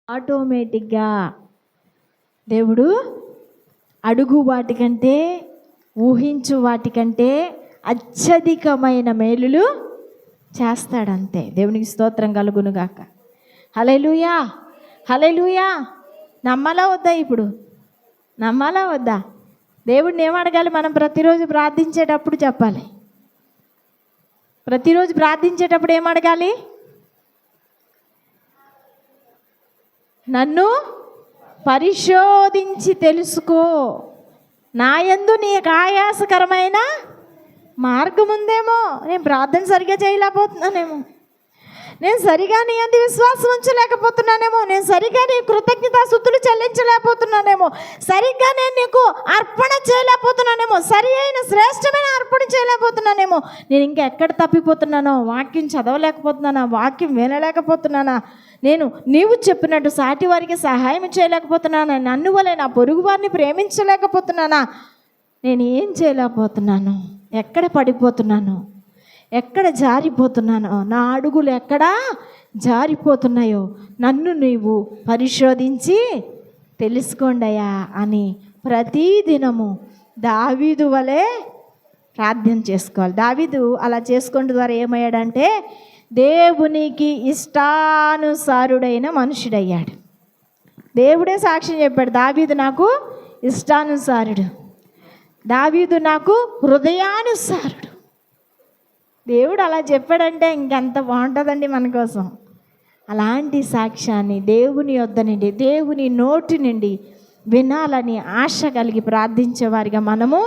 ఆటోమేటిక్గా దేవుడు అడుగు వాటికంటే, ఊహించు వాటికంటే అత్యధికమైన మేలులు చేస్తాడంతే. దేవునికి స్తోత్రం కలుగునుగాక. హల్లెలూయా, హల్లెలూయా. నమ్మాలా వద్దా? ఇప్పుడు నమ్మాలా వద్దా? దేవుడిని ఏం అడగాలి? మనం ప్రతిరోజు ప్రార్థించేటప్పుడు చెప్పాలి. ప్రతిరోజు ప్రార్థించేటప్పుడు ఏం అడగాలి? నన్ను పరిశోధించి తెలుసుకో, నా యందు నీకు ఆయాసకరమైన మార్గం ఉందేమో, నేను ప్రార్థన సరిగా చేయలేకపోతున్నానేమో, నేను సరిగా నీ యందు విశ్వాసం ఉంచలేకపోతున్నానేమో, నేను సరిగా నీ కృతజ్ఞతాస్తుతులు చెల్లించలేకపోతున్నానేమో, సరిగ్గా నేను నీకు అర్పణ చేయలేకపోతున్నానేమో, సరి అయిన శ్రేష్టమైన అర్పణ చేయలేకపోతున్నానేమో, నేను ఇంకా ఎక్కడ తప్పిపోతున్నానో, వాక్యం చదవలేకపోతున్నానా, వాక్యం వినలేకపోతున్నానా, నేను నీవు చెప్పినట్టు సాటి వారికి సహాయం చేయలేకపోతున్నానా, నన్ను వలె నా పొరుగు వారిని ప్రేమించలేకపోతున్నానా, నేను ఏం చేయలేకపోతున్నాను, ఎక్కడ పడిపోతున్నాను, ఎక్కడ జారిపోతున్నానో, నా అడుగులు ఎక్కడ జారిపోతున్నాయో నన్ను నీవు పరిశోధించి తెలుసుకోండియా అని ప్రతిదినము దావీదు వలె ప్రార్థన చేసుకోవాలి. దావీదు అలా చేసుకోవడం ద్వారా ఏమయ్యాడంటే దేవునికి ఇష్టానుసారుడైన మనుషుడయ్యాడు. దేవుడే సాక్ష్యం చెప్పాడు, దావీదు నాకు ఇష్టానుసారుడు, దావీదు నాకు హృదయానుసారుడు. దేవుడు అలా చెప్పాడంటే ఇంకెంత బాగుంటుందండి మన కోసం. అలాంటి సాక్ష్యాన్ని దేవుని యొద్ద నుండి, దేవుని నోటి నుండి వినాలని ఆశ కలిగి ప్రార్థించే వారిగా మనము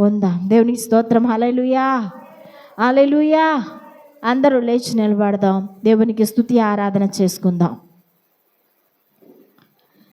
ఉందాం. దేవునికి స్తోత్రం. హల్లెలూయా, హల్లెలూయా. అందరూ లేచి నిలబడదాం, దేవునికి స్తుతి ఆరాధన చేసుకుందాం.